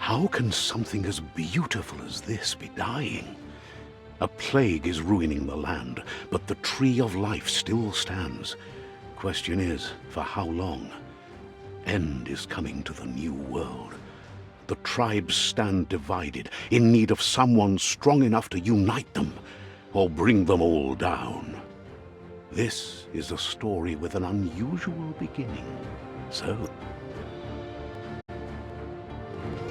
How can something as beautiful as this be dying? A plague is ruining the land, but the tree of life still stands. Question is, for how long? End is coming to the new world. The tribes stand divided, in need of someone strong enough to unite them, or bring them all down. This is a story with an unusual beginning. So,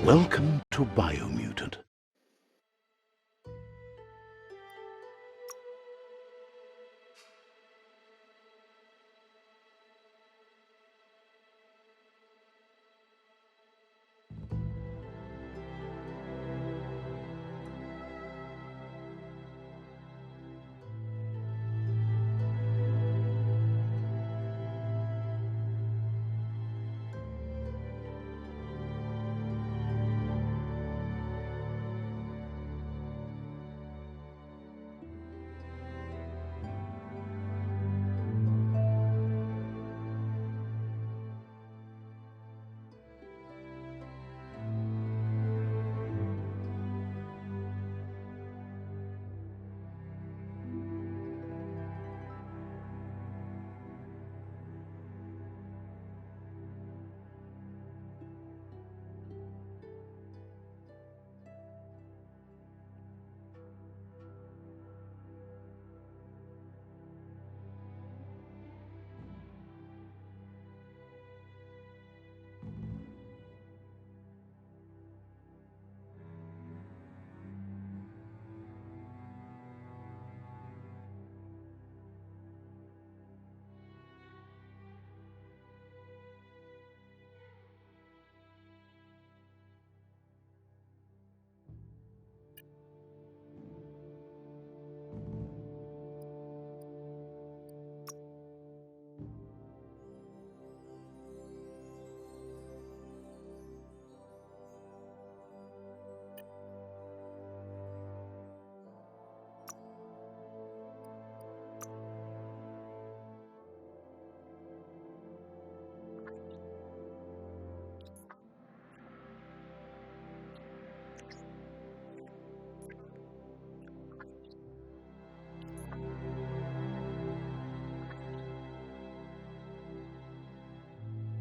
welcome to Biomutant.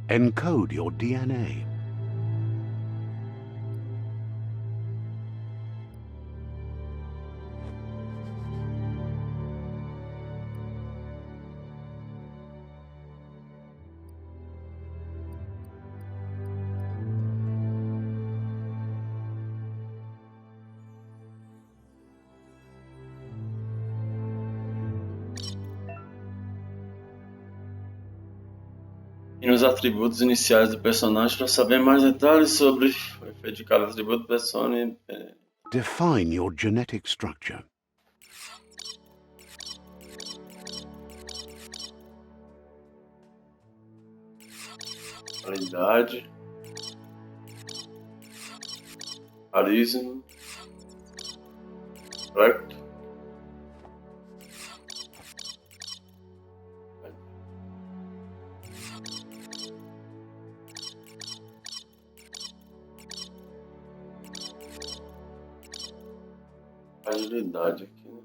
Encode your DNA. E nos atributos iniciais do personagem para saber mais detalhes sobre o efeito de cada atributo persona. Define your genetic structure. Qualidade, carisma, correto? Agilidade aqui, né?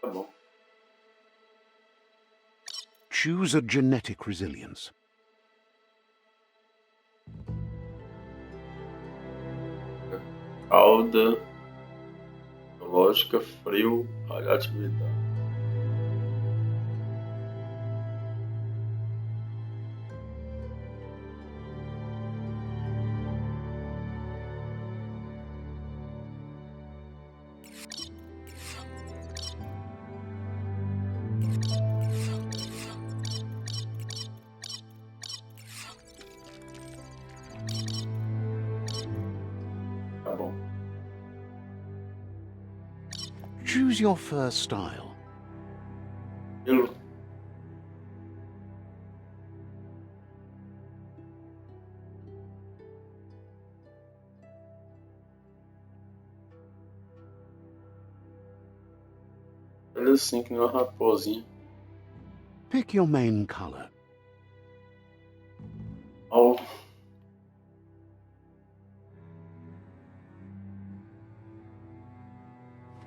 Tá bom. Choose a genetic resilience. Cauda, lógica, frio, radioatividade. Tá bom. Choose your first style. Estilo. Olha assim, que nem uma raposinha. Pick your main color. Ó,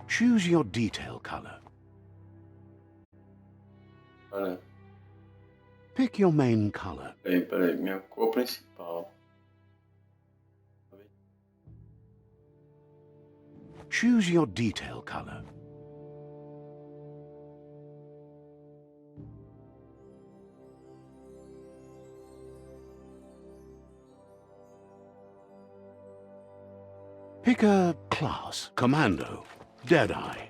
Choose your detail color. olha. Pick your main color. Peraí. Minha cor principal. Choose your detail color. Pick a class. Commando. Deadeye.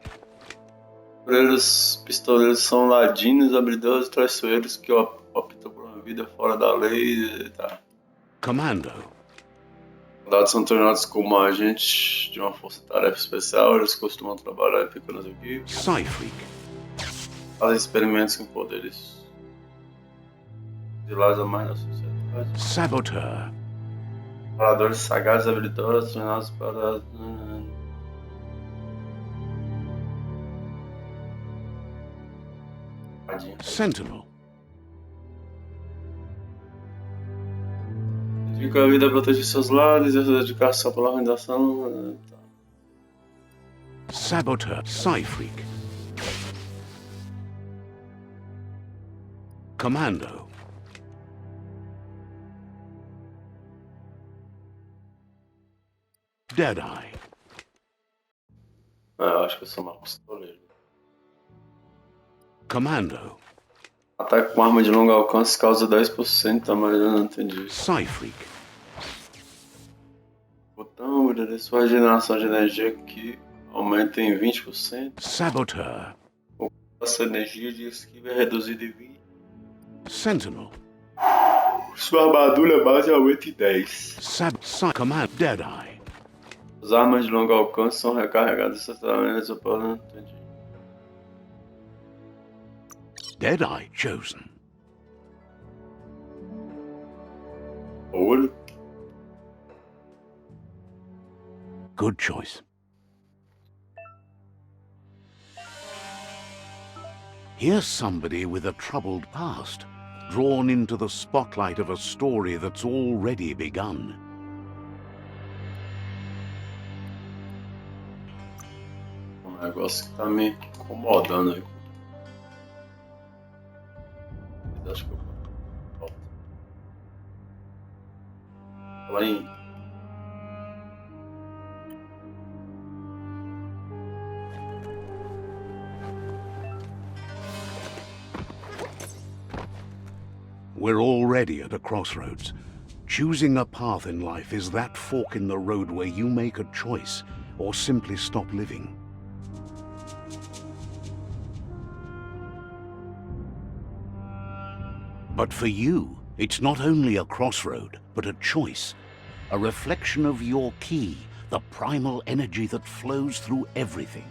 Pistoleiros são ladinos, habilidosos, traiçoeiros que optam por uma vida fora da lei. Tá. Commando. Soldados são treinados como agentes de uma força-tarefa especial. Eles costumam trabalhar em pequenas equipes. Psyfreak. Fazem experimentos com poderes exilados a mais na sociedade. Saboteur. Paradores sagazes, habilidosos, treinados para... Sentinel. Dedica a vida a proteger seus lares, essa dedicação pela organização. Saboteur. Psyfreak. Commando. Deadeye. Eu acho que eu sou uma pistoleiro. Commando. Ataque com arma de longo alcance causa 10%, mas eu não entendi. Psyfreak. Botão, sua regeneração de energia que aumenta em 20%. Saboteur. Essa energia de esquiva é reduzida em 20%. Sentinel. Sua armadura base aumenta em 10%. Command. Deadeye. As armas de longo alcance são recarregadas instantaneamente. Eu não entendi. Deadeye chosen. Olho. Good choice. Here's somebody with a troubled past, drawn into the spotlight of a story that's already begun. Um negócio que tá me incomodando aí. Acho que eu volto. Fala aí. We're already at a crossroads. Choosing a path in life is that fork in the road where you make a choice or simply stop living. But for you, it's not only a crossroad, but a choice. A reflection of your key, the primal energy that flows through everything.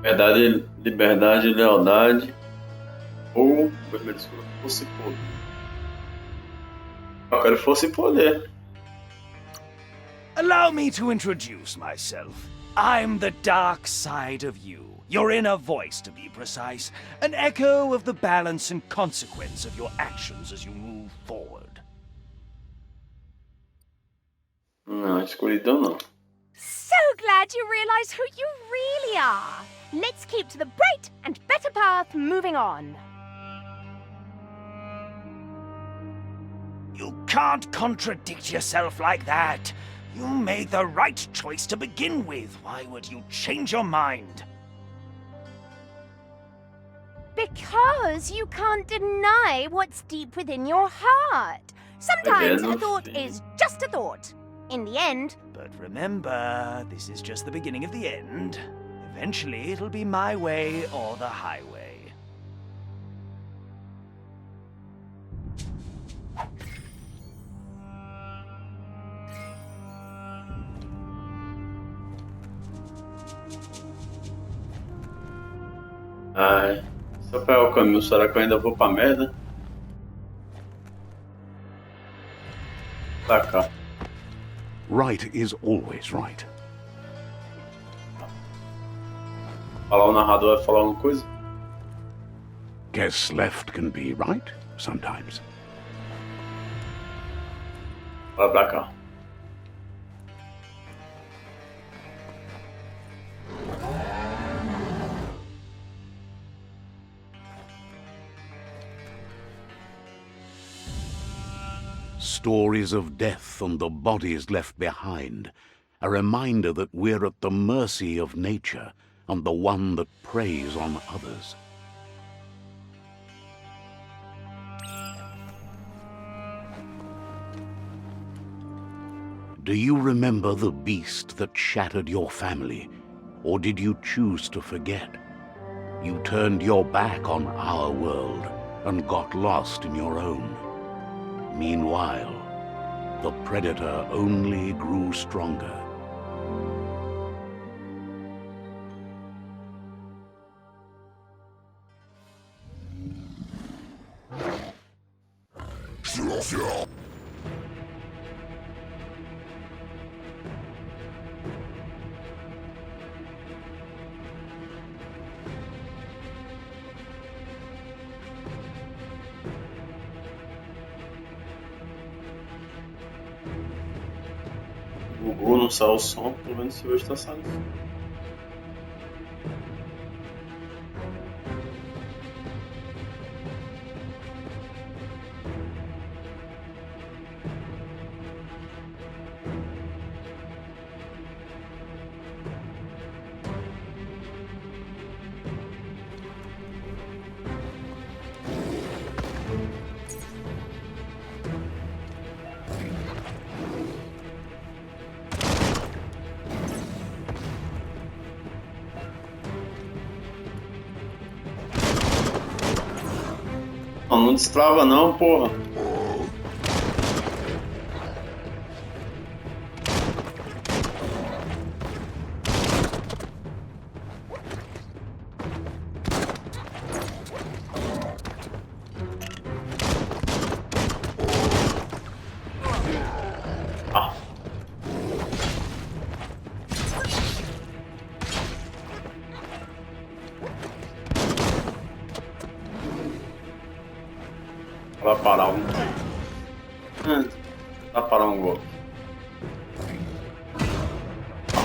Verdade, liberdade, lealdade ou vermelho escuro, força e poder. Eu quero força e poder. Allow me to introduce myself. I'm the dark side of you. Your inner voice, to be precise. An echo of the balance and consequence of your actions as you move forward. Não, escuridão não. So glad you realize who you really are. Let's keep to the bright and better path moving on. You can't contradict yourself like that. You made the right choice to begin with. Why would you change your mind? Because you can't deny what's deep within your heart. Sometimes a thought is just a thought. In the end... But remember, this is just the beginning of the end. Eventually, it'll be my way or the highway. Ai, se eu pegar o caminho, será que eu ainda vou pra merda? Pra cá. Right is always right. Falar o narrador vai falar alguma coisa? Guess left can be right sometimes. Vai pra cá. Stories of death and the bodies left behind, a reminder that we're at the mercy of nature and the one that preys on others. Do you remember the beast that shattered your family, or did you choose to forget? You turned your back on our world and got lost in your own. Meanwhile, the predator only grew stronger. Bugou, não saiu o som, pelo menos se hoje tá saindo. Não destrava não, porra. Ah. Vai parar um. Vai parar um golpe.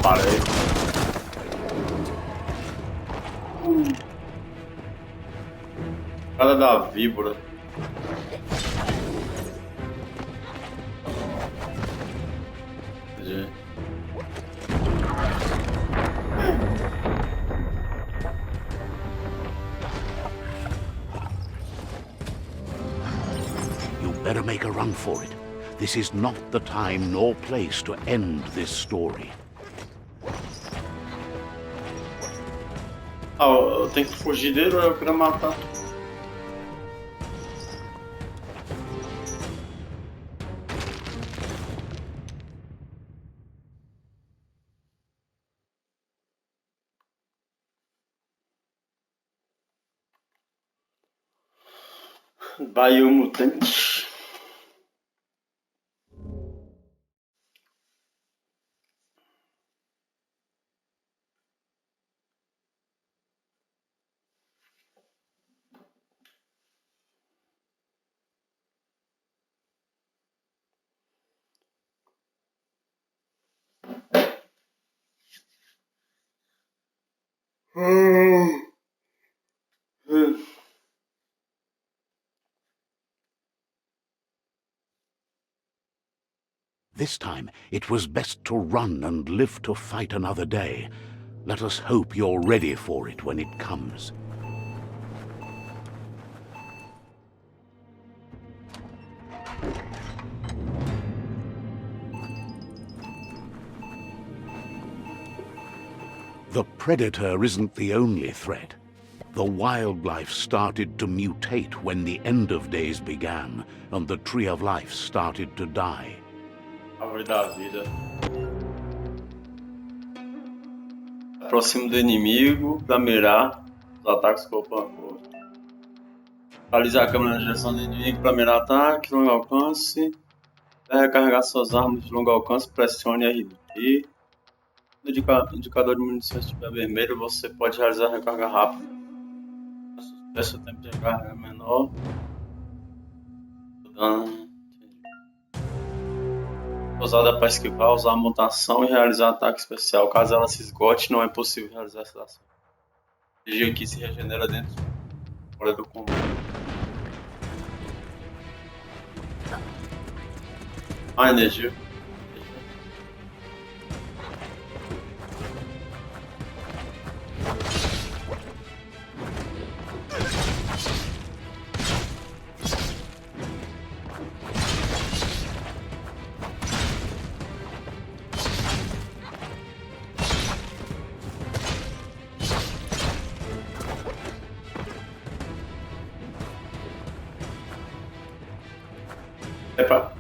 Parei. Cara da víbora. Entendi. Better make a run for it. This is not the time nor place to end this story. Ah, eu tenho que fugir dele ou eu quero matar? Biomutant. This time, it was best to run and live to fight another day. Let us hope you're ready for it when it comes. The predator isn't the only threat. The wildlife started to mutate when the end of days began, and the tree of life started to die. Árvore da vida. Aproximo do inimigo para mirar os ataques corpo a corpo. Localizar a câmera na direção do inimigo para mirar ataques, longo alcance. Para recarregar suas armas de longo alcance, pressione RB. indicador de munições estiver vermelho, você pode realizar recarga rápida. Se o tempo de recarga é menor, usada para esquivar, usar a mutação e realizar ataque especial. Caso ela se esgote, não é possível realizar essa ação. A energia aqui se regenera dentro fora do combate. A energia. Epa.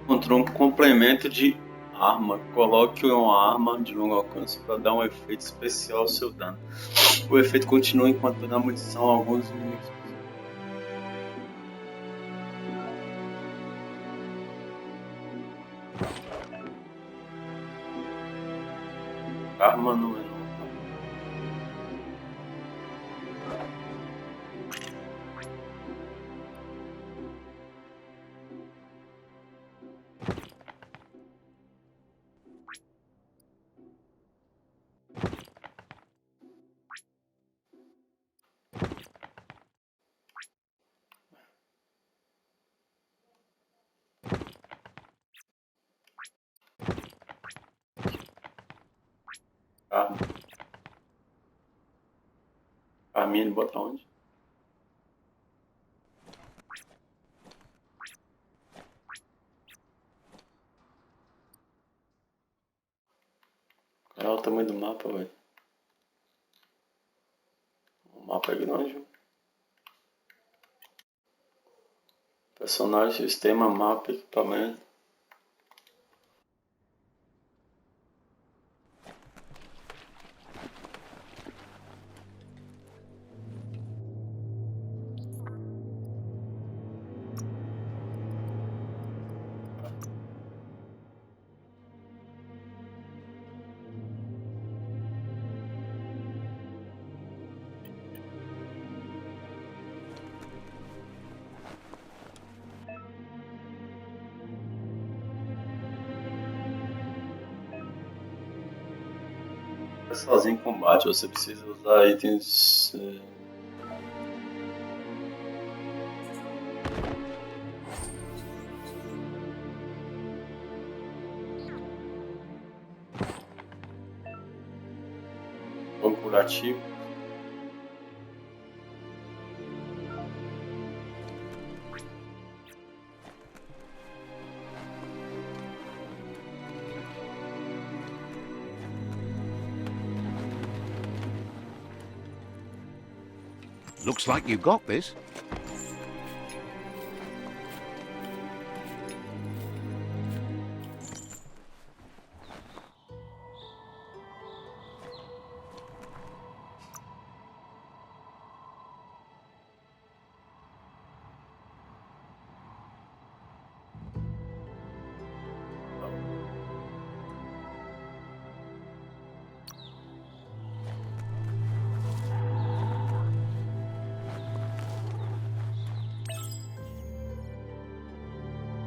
Encontrou um complemento de arma. Coloque uma arma de longo alcance para dar um efeito especial ao seu dano. O efeito continua enquanto dá munição a alguns inimigos. Arma não é não. Arma. Arminha ele bota onde? Olha o tamanho do mapa, velho. O mapa é grande. Personagem, sistema, mapa, equipamento. Sozinho em combate, você precisa usar itens. Fogo curativo. Looks like you got this.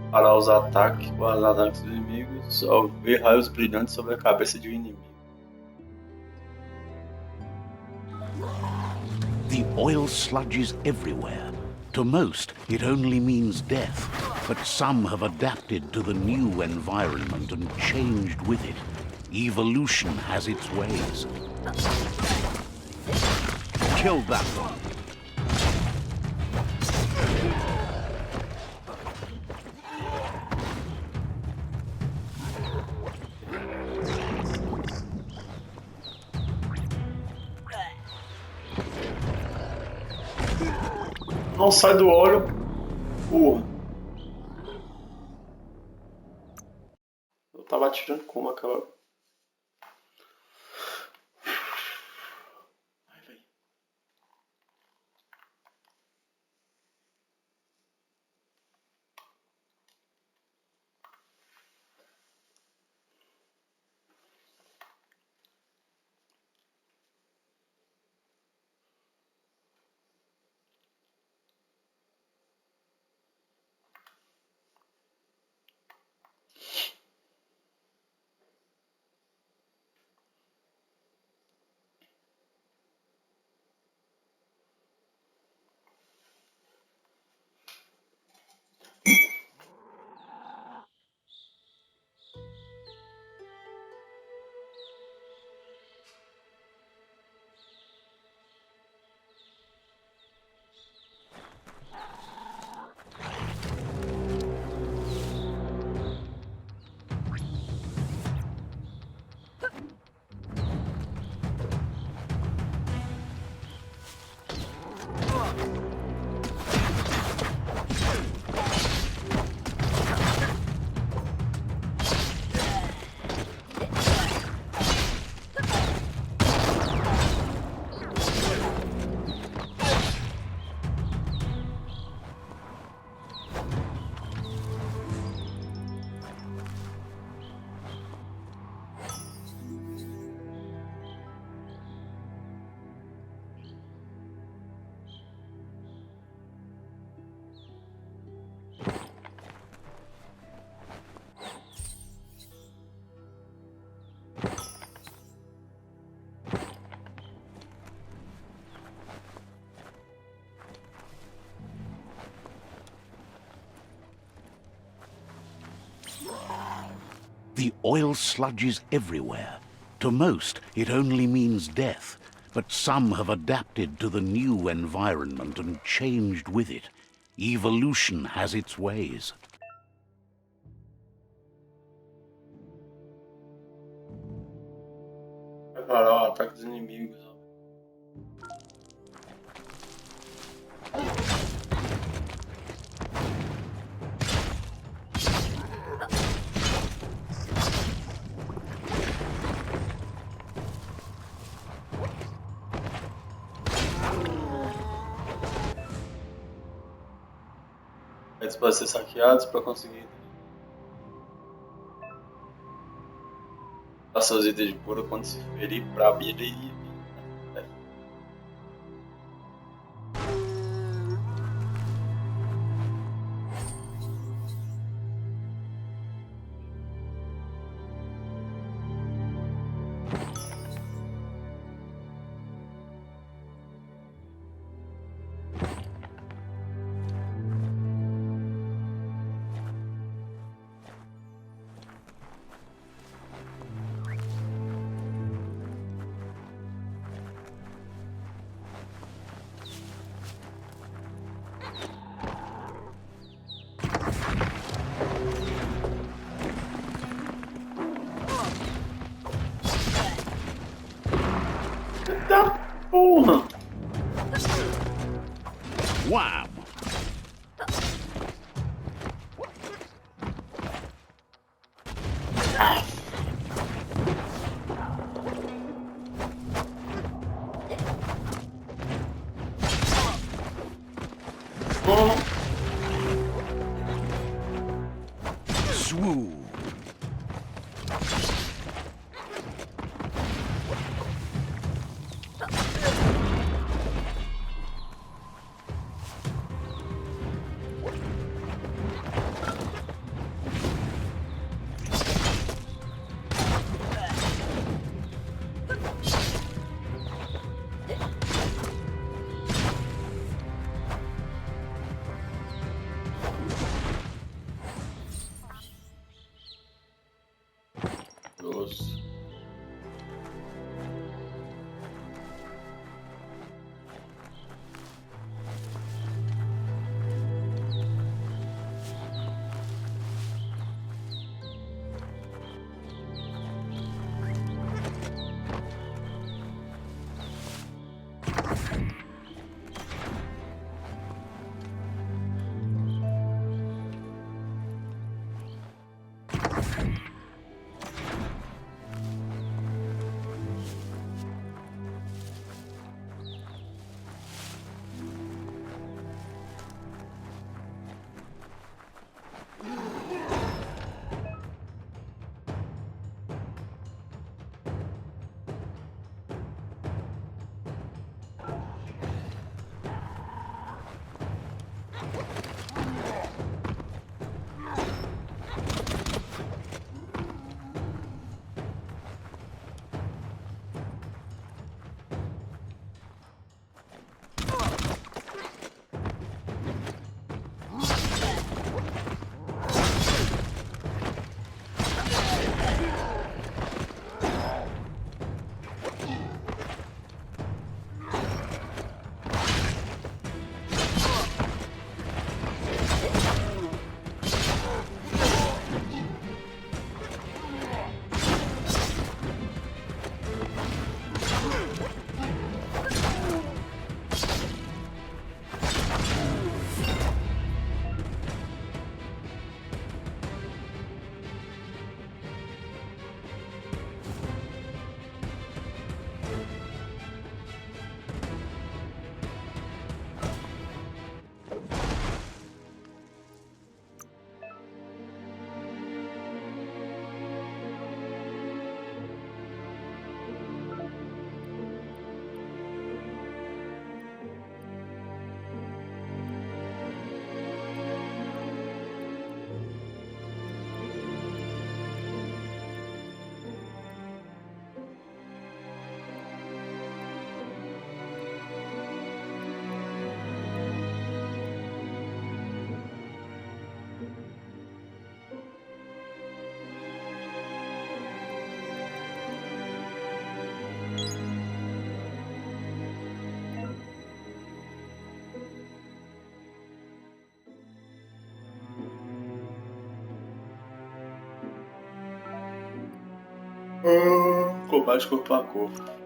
Para os ataques com as ataques dos inimigos ao ver raios brilhantes sobre a cabeça de um inimigo. The oil sludges everywhere. To most, it only means death, but some have adapted to the new environment and changed with it. Evolution has its ways. Killed that one. Não, sai do óleo. Porra. Eu tava atirando como aquela... Ai, velho. The oil sludges everywhere. To most, it only means death, but some have adapted to the new environment and changed with it. Evolution has its ways. Preparar o ataque dos inimigos. Eles podem ser saqueados para conseguir dar seus itens de cura quando se ferir para abrir. Eita porra! Wham! Swoon. Grosso. Combate corpo a corpo.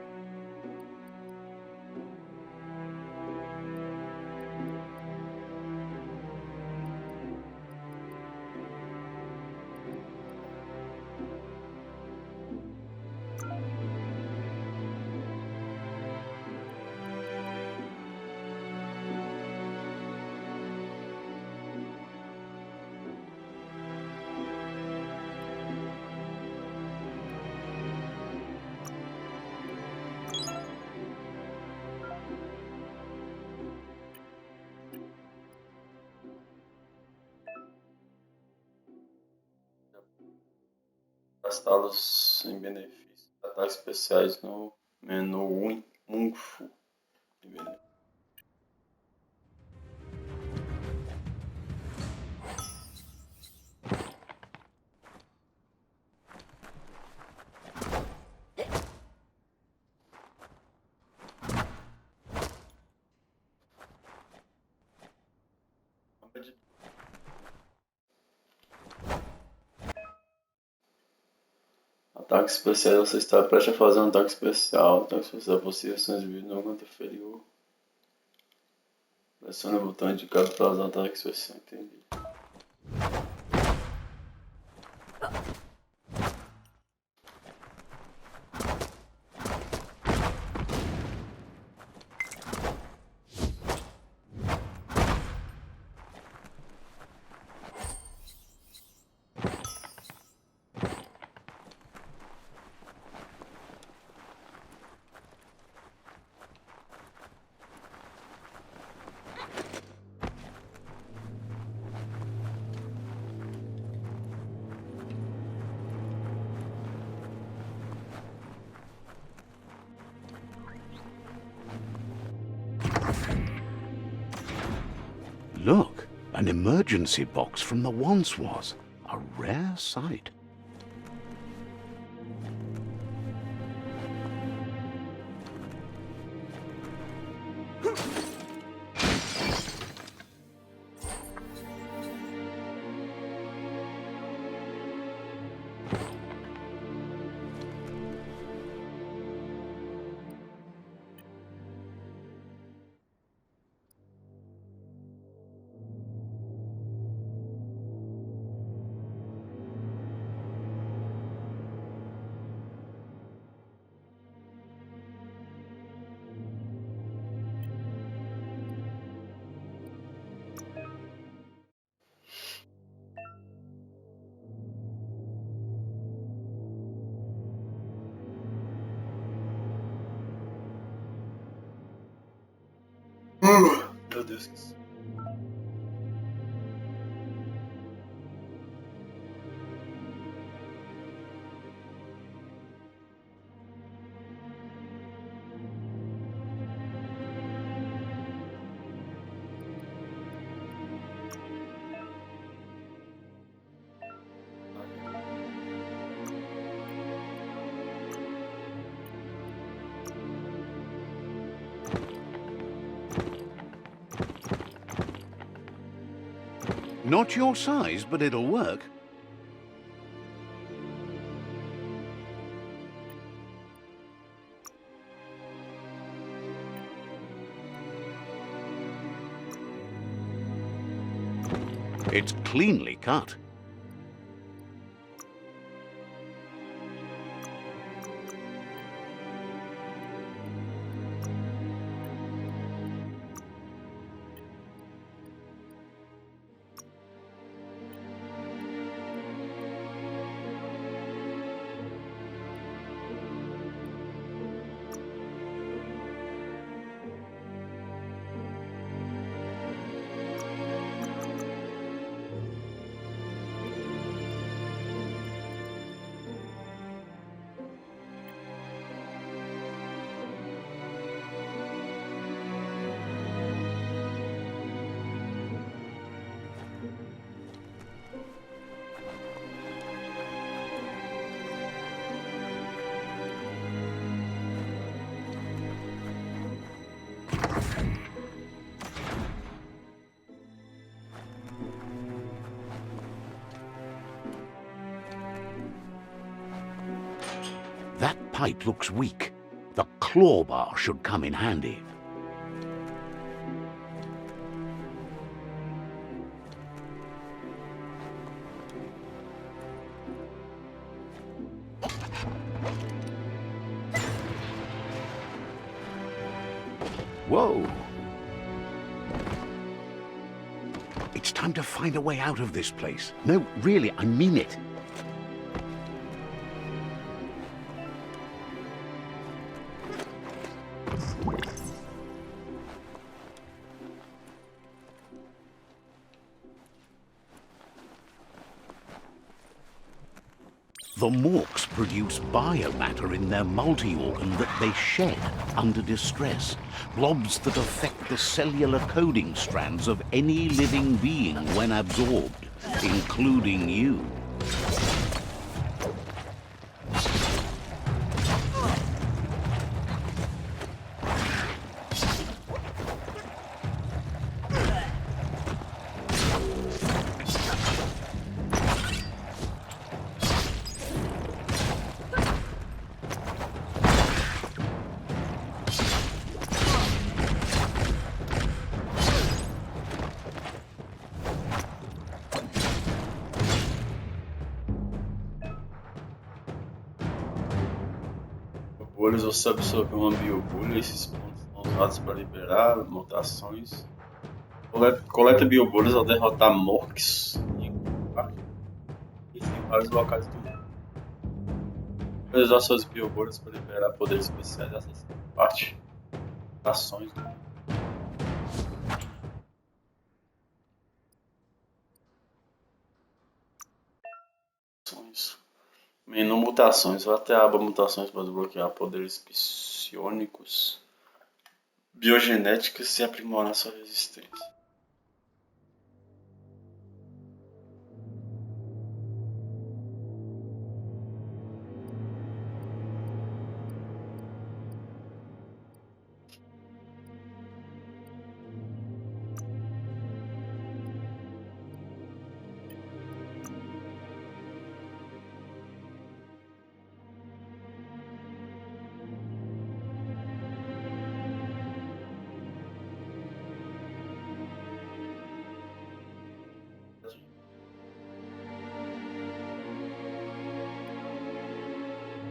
Gastá-los em benefícios. Ataques especiais no menu Mungfu. Ataque especial, você está prestes a fazer um ataque especial. Ataque especial possui ações de vida no canto inferior. Pressione o botão indicado para usar o ataque especial. Entendi. Look, an emergency box from the once was. A rare sight. Meu Deus, que isso. Not your size, but it'll work. It's cleanly cut. fight looks weak. The claw bar should come in handy. Whoa! It's time to find a way out of this place. No, really, I mean it. The Morks produce biomatter in their multi-organ that they shed under distress. Blobs that affect the cellular coding strands of any living being when absorbed, including you. Bolhas, você absorveu uma biobolha, esses pontos são usados para liberar mutações. Coleta biobolhas ao derrotar Morks em vários locais do mundo. Pode usar suas biobolhas para liberar poderes especiais dessas parte ações do mundo. Menu mutações. Vá até a aba mutações para desbloquear poderes psionicos, biogenéticos e aprimorar sua resistência.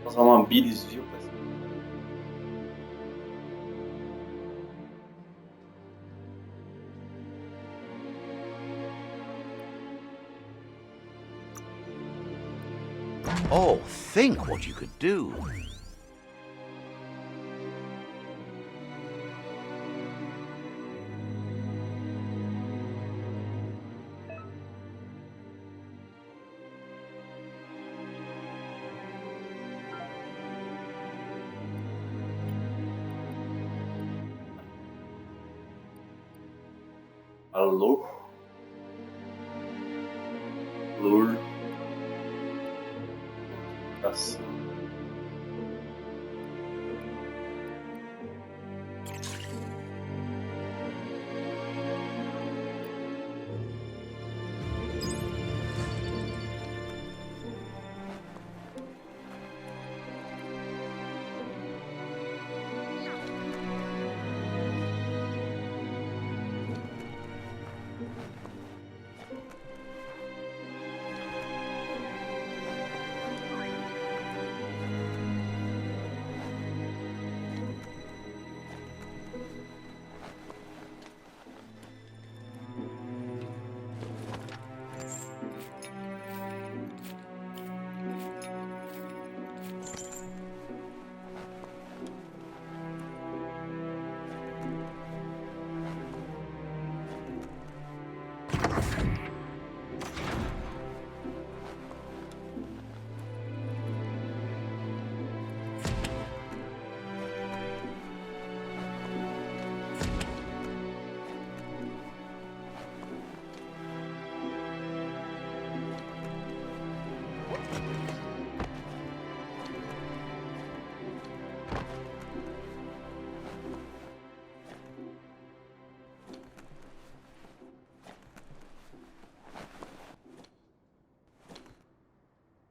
Usar uma bilis, viu? Oh, think what you could do. Alô? Lur. Ação.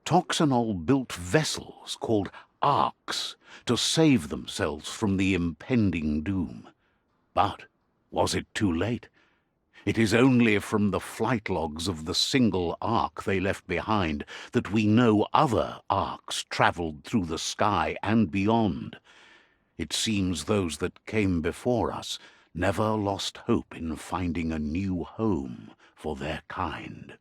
Toxanol built vessels called arcs to save themselves from the impending doom. But was it too late? It is only from the flight logs of the single ark they left behind that we know other arks travelled through the sky and beyond. It seems those that came before us never lost hope in finding a new home for their kind.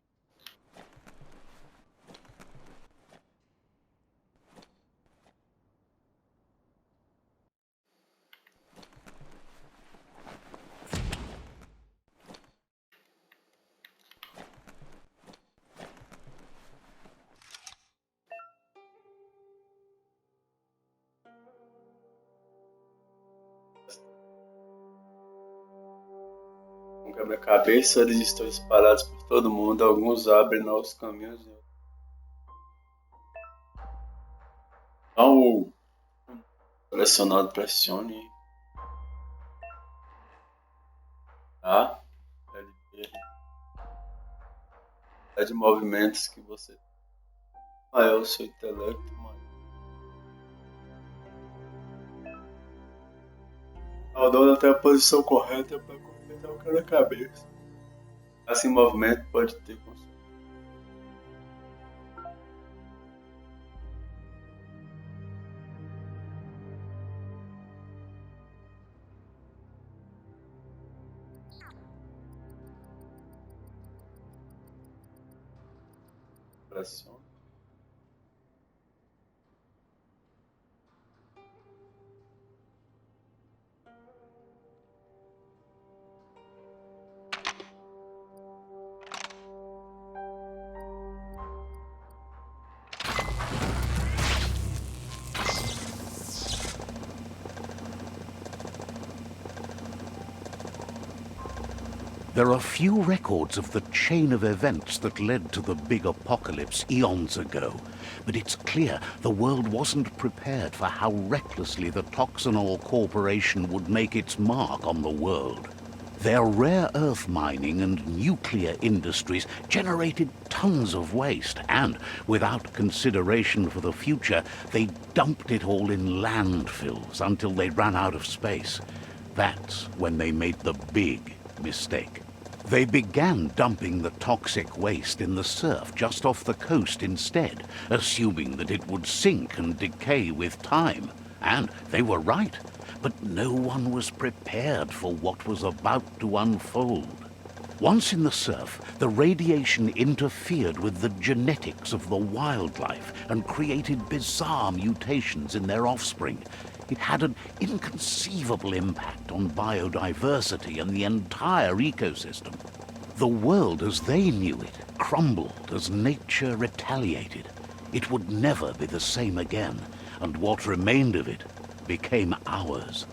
Com quebra-cabeça, eles estão espalhados por todo mundo. Alguns abrem novos caminhos. Então, pressionado, pressione. Tá? É de movimentos que você... é o seu intelecto, mano. O dono tem a posição correta para completar o quebra-cabeça. Assim, movimento pode ter consequências. Pressiona. There are few records of the chain of events that led to the big apocalypse eons ago, but it's clear the world wasn't prepared for how recklessly the Toxanol Corporation would make its mark on the world. Their rare earth mining and nuclear industries generated tons of waste, and, without consideration for the future, they dumped it all in landfills until they ran out of space. That's when they made the big mistake. They began dumping the toxic waste in the surf just off the coast instead, assuming that it would sink and decay with time. And they were right, but no one was prepared for what was about to unfold. Once in the surf, the radiation interfered with the genetics of the wildlife and created bizarre mutations in their offspring. It had an inconceivable impact on biodiversity and the entire ecosystem. The world as they knew it crumbled as nature retaliated. It would never be the same again, and what remained of it became ours.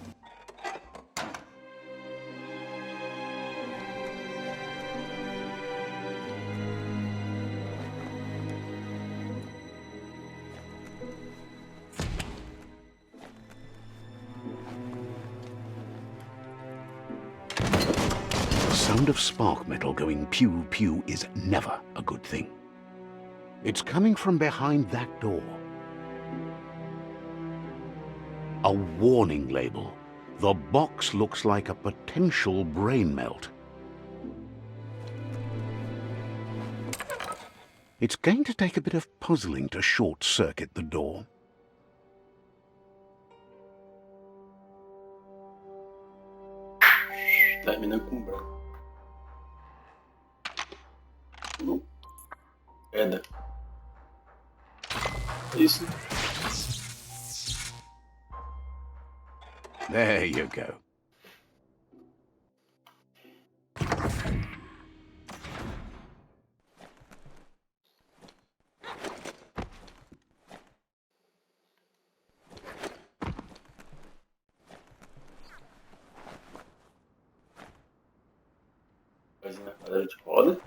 The sound of spark metal going pew-pew is never a good thing. It's coming from behind that door. A warning label. The box looks like a potential brain melt. It's going to take a bit of puzzling to short-circuit the door. Termina com branco. Não. Queda. Isso. There you go. Fazendo a cadeira de roda.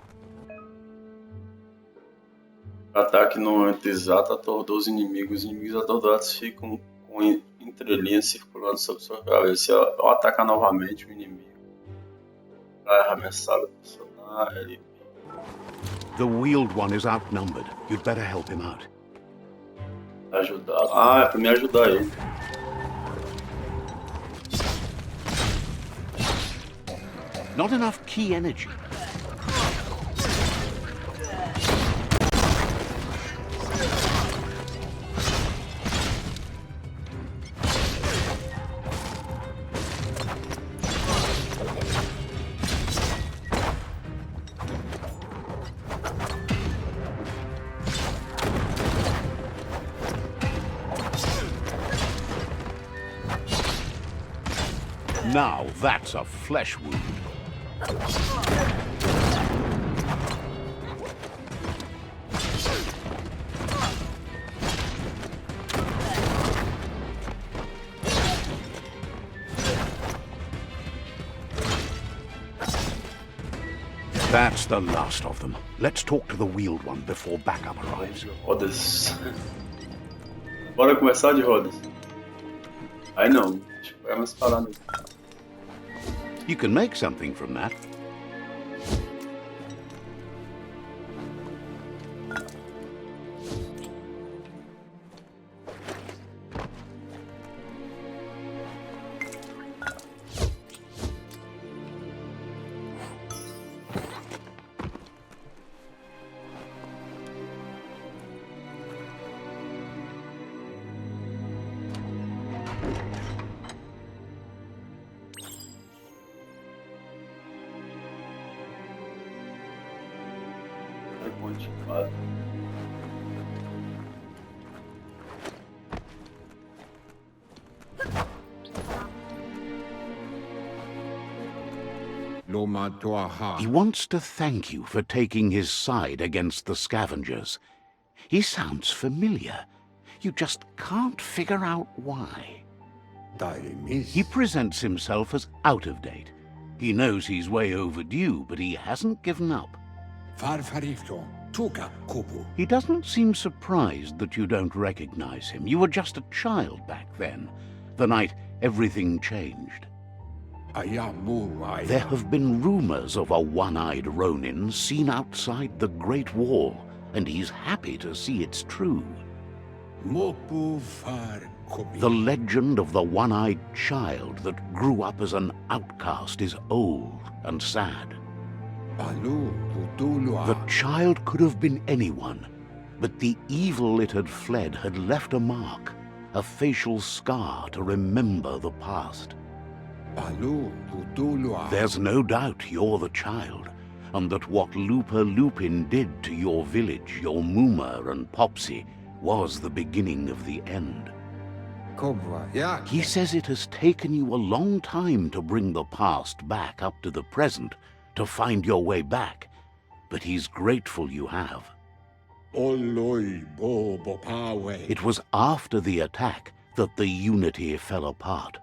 O ataque no momento exato atordou os inimigos. Os inimigos atordoados ficam com entrelinhas circulando sobre sua cabeça. Se eu atacar novamente o inimigo, vai arremessar o personagem. The wheeled one is outnumbered. You'd better help him out. Ajudar. Ah, é pra me ajudar ele. Not enough key energy. Now that's a flesh wound. That's the last of them. Let's talk to the wheeled one before backup arrives. Rodas. Bora começar de rodas. Aí não. Deixa eu pegar umas paradas. You can make something from that. He wants to thank you for taking his side against the scavengers. He sounds familiar. You just can't figure out why. He presents himself as out of date. He knows he's way overdue, but he hasn't given up. He doesn't seem surprised that you don't recognize him. You were just a child back then, the night everything changed. There have been rumors of a one-eyed Ronin seen outside the Great Wall, and he's happy to see it's true. The legend of the one-eyed child that grew up as an outcast is old and sad. The child could have been anyone, but the evil it had fled had left a mark, a facial scar to remember the past. There's no doubt you're the child, and that what Lupa Lupin did to your village, your Muma and Popsy, was the beginning of the end. He says it has taken you a long time to bring the past back up to the present, to find your way back, but he's grateful you have. It was after the attack that the unity fell apart.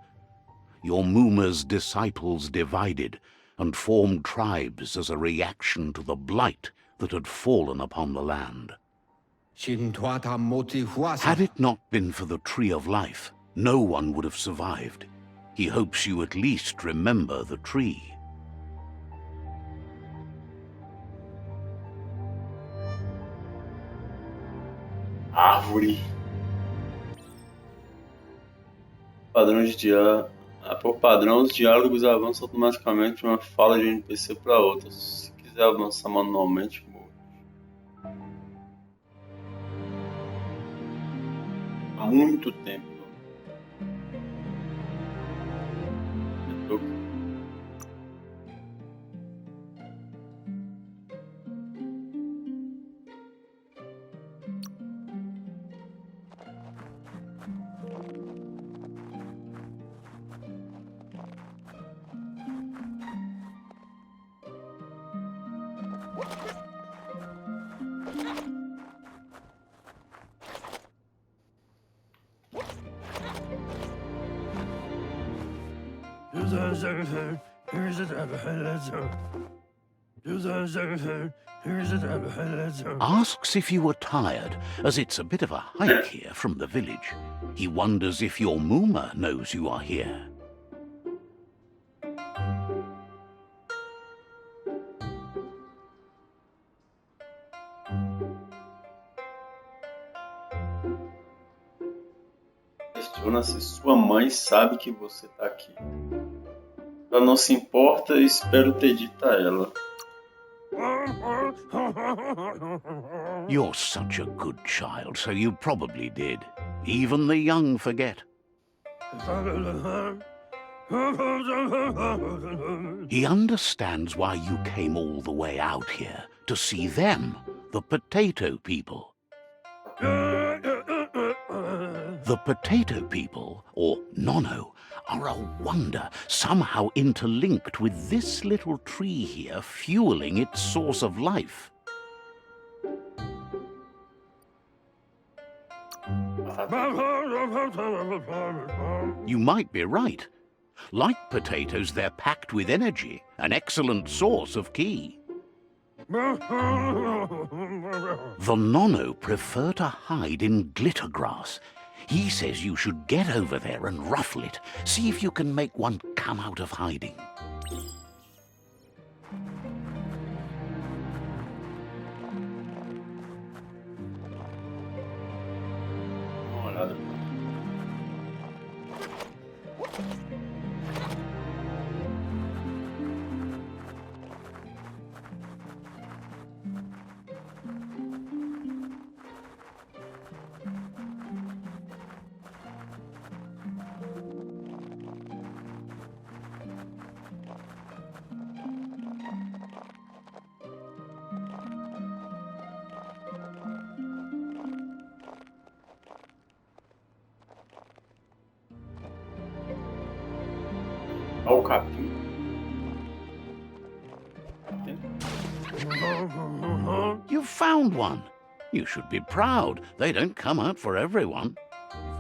Your Muma's disciples divided and formed tribes as a reaction to the blight that had fallen upon the land. Had it not been for the Tree of Life, no one would have survived. He hopes you at least remember the tree. Árvore. Padrão de diálogo. Por padrão, os diálogos avançam automaticamente de uma fala de um NPC para outra. Se quiser avançar manualmente, há muito tempo. Asks if you were tired, as it's a bit of a hike here from the village. He wonders if your Muma knows you are here. questiona se sua mãe sabe que você tá aqui. Ela não se importa e espero ter dito a ela. You're such a good child, so you probably did. Even the young forget. He understands why you came all the way out here, to see them, the potato people. The potato people, or Nono, are a wonder, somehow interlinked with this little tree here, fueling its source of life. You might be right. Like potatoes, they're packed with energy, an excellent source of ki. The Nono prefer to hide in glitter grass. He says you should get over there and ruffle it. See if you can make one come out of hiding. Olha o capim. You found one. You should be proud. They don't come out for everyone.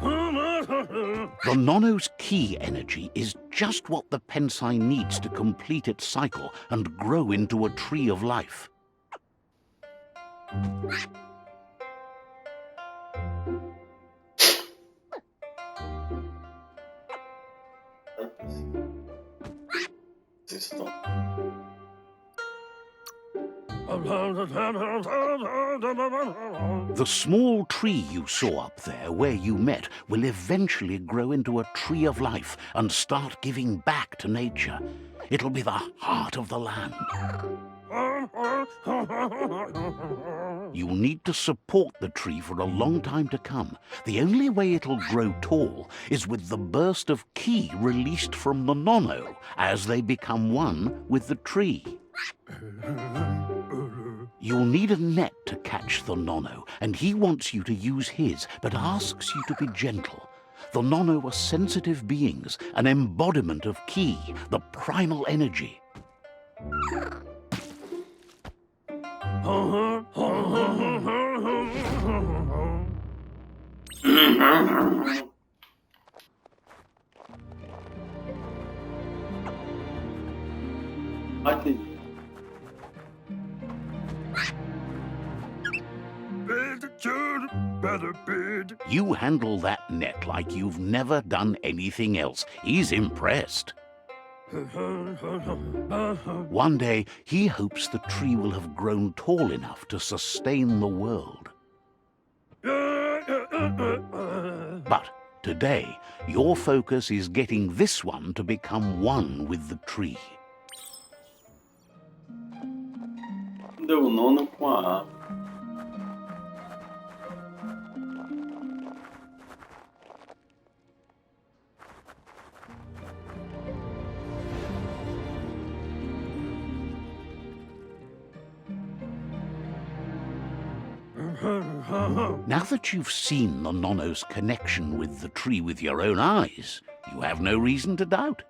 The Nono's ki energy is just what the Pensai needs to complete its cycle and grow into a tree of life. The small tree you saw up there where you met will eventually grow into a tree of life and start giving back to nature. It'll be the heart of the land. You'll need to support the tree for a long time to come. The only way it'll grow tall is with the burst of ki released from the Nono as they become one with the tree. You'll need a net to catch the Nono, and he wants you to use his, but asks you to be gentle. The Nono are sensitive beings, an embodiment of ki, the primal energy. You handle that net like you've never done anything else. He's impressed. One day, he hopes the tree will have grown tall enough to sustain the world. But today, your focus is getting this one to become one with the tree. Deu o Nono com a árvore. Now that you've seen the Nono's connection with the tree with your own eyes, you have no reason to doubt.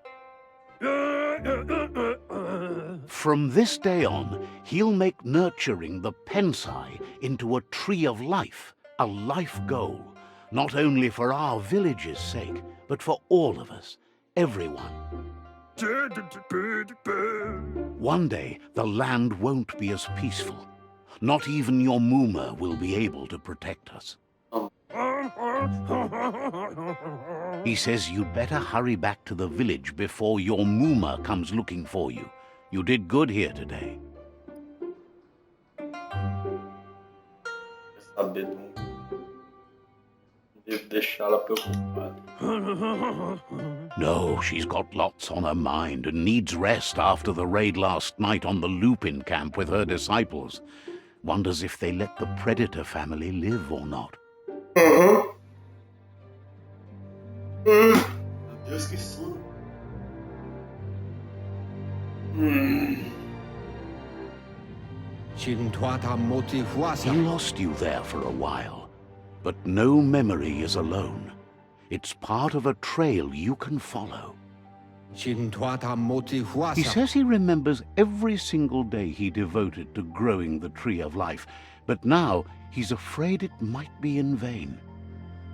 From this day on, he'll make nurturing the Pensai into a tree of life, a life goal, not only for our village's sake, but for all of us, everyone. One day, the land won't be as peaceful. Not even your Muma will be able to protect us. He says you'd better hurry back to the village before your Muma comes looking for you. You did good here today. Devo deixá-la preocupada. No, she's got lots on her mind and needs rest after the raid last night on the Lupin camp with her disciples. Wonders if they let the Predator family live or not. Meu Deus, que sono. He lost you there for a while, but no memory is alone. It's part of a trail you can follow. He says he remembers every single day he devoted to growing the Tree of Life, but now he's afraid it might be in vain.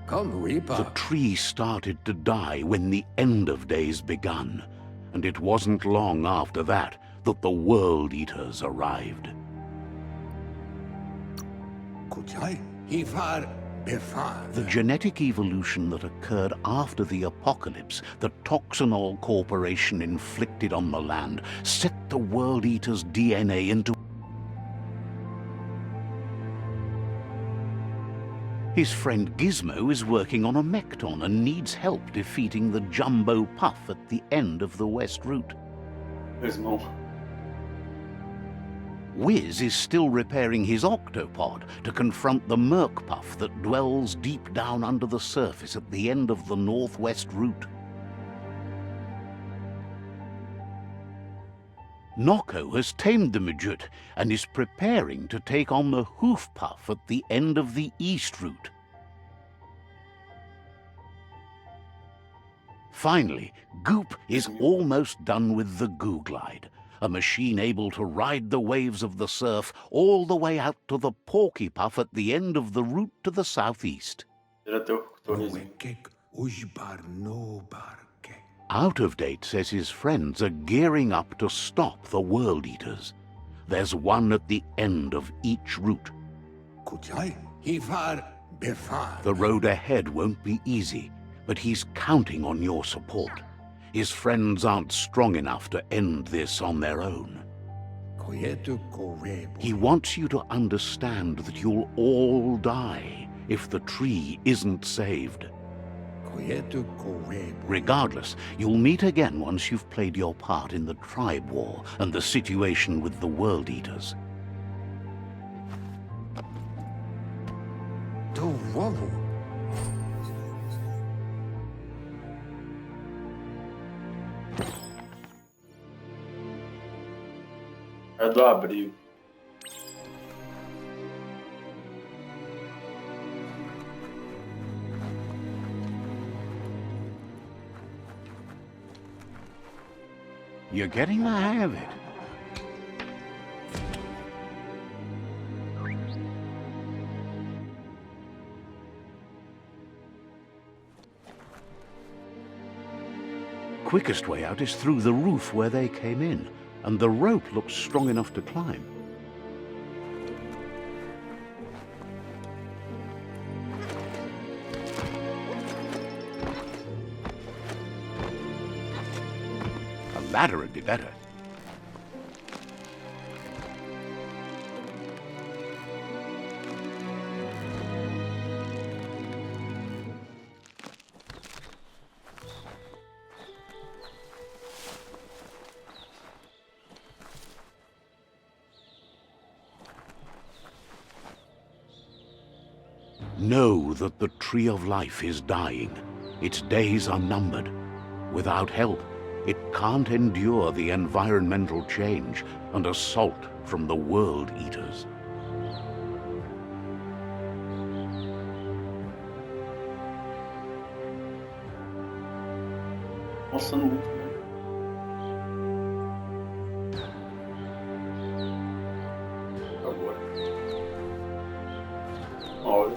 The tree started to die when the end of days begun, and it wasn't long after that that the World Eaters arrived. The genetic evolution that occurred after the apocalypse that Toxanol Corporation inflicted on the land set the World Eater's DNA into... His friend Gizmo is working on a Mekton and needs help defeating the Jumbo Puff at the end of the West Route. Gizmo. Wiz is still repairing his octopod to confront the Merc Puff that dwells deep down under the surface at the end of the Northwest Route. Nocco has tamed the Midget and is preparing to take on the Hoof Puff at the end of the East Route. Finally, Goop is almost done with the Googlide, a machine able to ride the waves of the surf all the way out to the Porky Puff at the end of the route to the southeast. Out of Date says his friends are gearing up to stop the World Eaters. There's one at the end of each route. The road ahead won't be easy, but he's counting on your support. His friends aren't strong enough to end this on their own. He wants you to understand that you'll all die if the tree isn't saved. Regardless, you'll meet again once you've played your part in the tribe war and the situation with the World Eaters. É do abril. You're getting the hang of it. Quickest way out is through the roof where they came in, and the rope looks strong enough to climb. A ladder would be better. Know that the Tree of Life is dying. Its days are numbered. Without help, it can't endure the environmental change and assault from the World Eaters. Nossa, muito bem. Agora. Olha.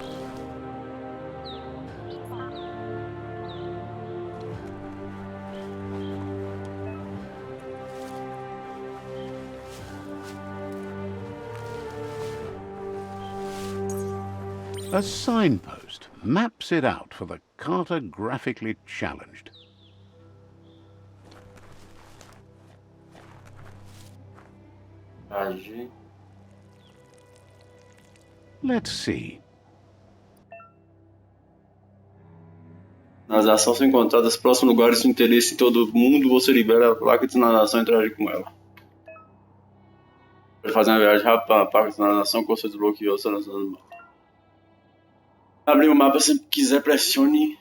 A signpost maps it out for the cartographically challenged. Agir. Let's see. As ações são encontradas próximos lugares de interesse em todo o mundo, você libera a placa de navegação e interage com ela. Para fazer uma viagem rápida para a placa de navegação que você desbloqueou, selecionando o mapa. Abrir o mapa, se quiser, pressione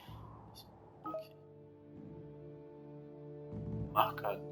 marcador.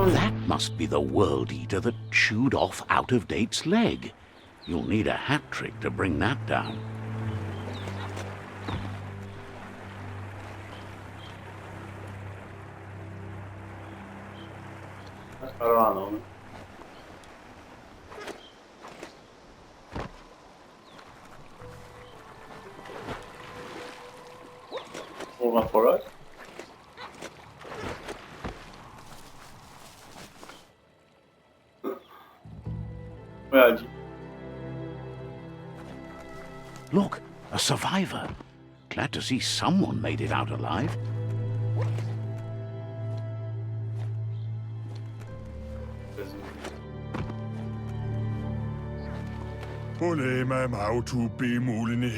That must be the World Eater that chewed off Out-of-Date's leg. You'll need a hat trick to bring that down. Para lá não, né? Vamos lá fora? Look, a survivor. Glad to see someone made it out alive.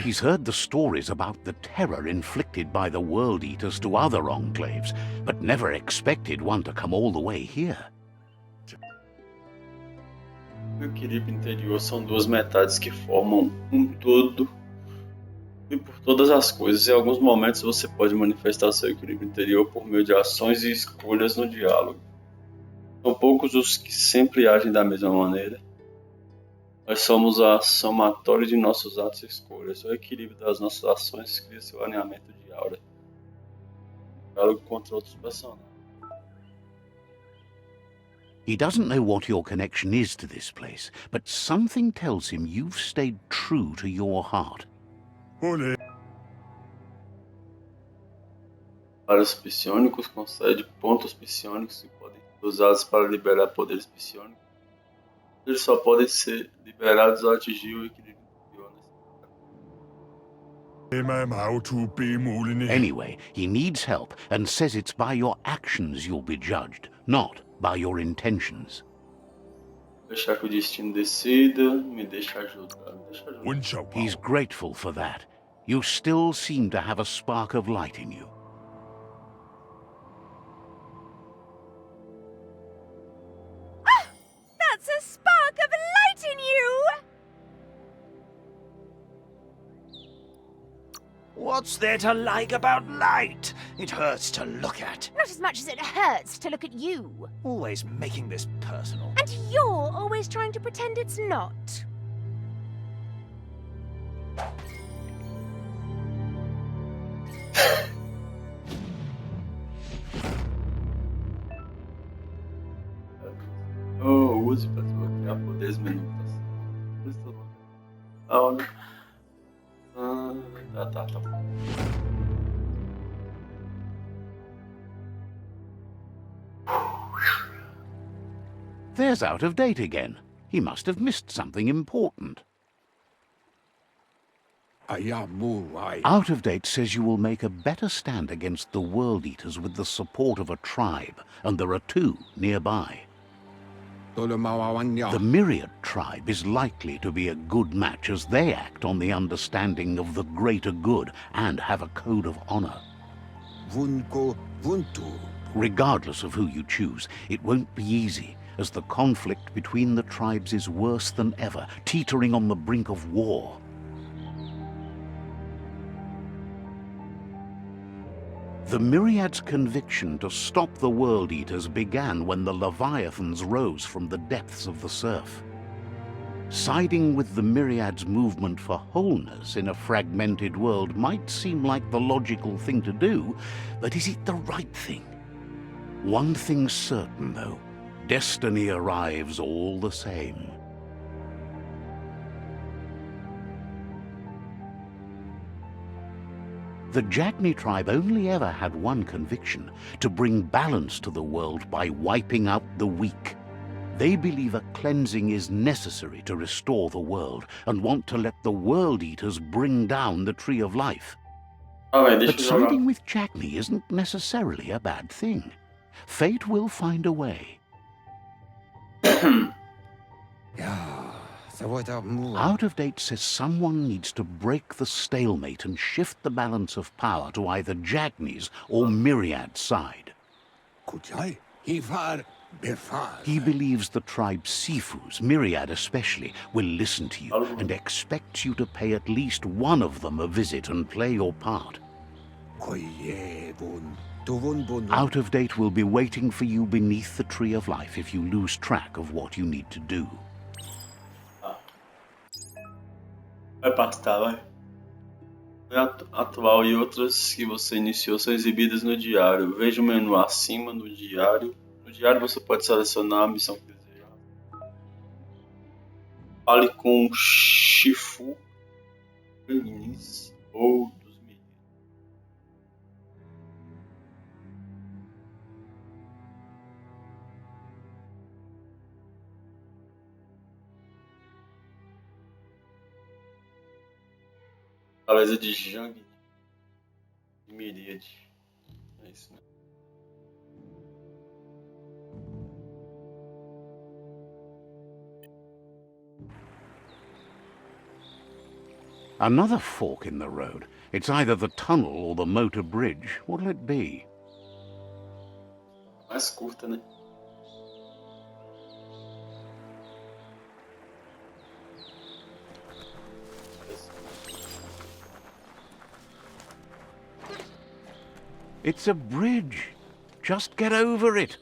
He's heard the stories about the terror inflicted by the World Eaters to other enclaves, but never expected one to come all the way here. O equilíbrio interior são duas metades que formam um todo e por todas as coisas. Em alguns momentos você pode manifestar seu equilíbrio interior por meio de ações e escolhas no diálogo. São poucos os que sempre agem da mesma maneira. Nós somos a somatória de nossos atos e escolhas. O equilíbrio das nossas ações cria seu alinhamento de aura. Diálogo contra outros personagens. He doesn't know what your connection is to this place, but something tells him you've stayed true to your heart. Para os psionicos, concede pontos psionicos que podem ser usados para liberar poderes psionicos. Eles só podem ser liberados ao atingir o equilíbrio interior. Anyway, he needs help and says it's by your actions you'll be judged, not by your intentions. Deixar que o destino decida, me deixa ajudar, He's grateful for that. You still seem to have a spark of light in you. That's a spark of light in you! What's there to like about light? It hurts to look at. Not as much as it hurts to look at you. Always making this personal. And you're always trying to pretend it's not. Use para desbloquear poderes menores. Tá. There's Out of Date again. He must have missed something important. Out of Date says you will make a better stand against the World Eaters with the support of a tribe, and there are two nearby. The Myriad tribe is likely to be a good match as they act on the understanding of the greater good and have a code of honor. Regardless of who you choose, it won't be easy, as the conflict between the tribes is worse than ever, teetering on the brink of war. The Myriad's conviction to stop the World Eaters began when the Leviathans rose from the depths of the surf. Siding with the Myriad's movement for wholeness in a fragmented world might seem like the logical thing to do, but is it the right thing? One thing's certain, though. Destiny arrives all the same. The Jagni tribe only ever had one conviction: to bring balance to the world by wiping out the weak. They believe a cleansing is necessary to restore the world, and want to let the World Eaters bring down the Tree of Life. But siding with Jagni isn't necessarily a bad thing. Fate will find a way. Out of Date says someone needs to break the stalemate and shift the balance of power to either Jagni's or Myriad's side. He believes the tribe's Sifus, Myriad especially, will listen to you and expects you to pay at least one of them a visit and play your part. Out of Date will be waiting for you beneath the Tree of Life if you lose track of what you need to do. Vai pastar, vai. Atual e outras que você iniciou são exibidas no diário. Veja o menu acima no diário. No diário você pode selecionar a missão que desejar. Fale com Shifu Canis ou dos meninos. Fortaleza de Jang de Miríade. É isso, né? Another fork in the road. It's either the tunnel or the motor bridge. What'll it be? Mais curta, né? It's a bridge. Just get over it.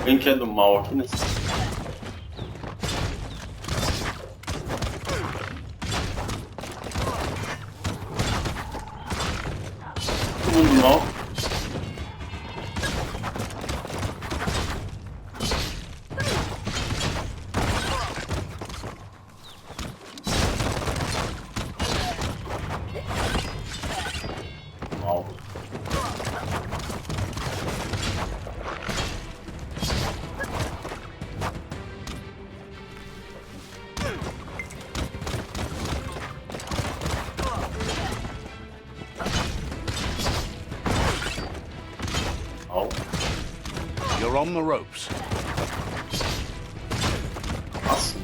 Quem que é do mal aqui nessa? Todo mundo do mal. Mal. You're on the ropes. Nossa.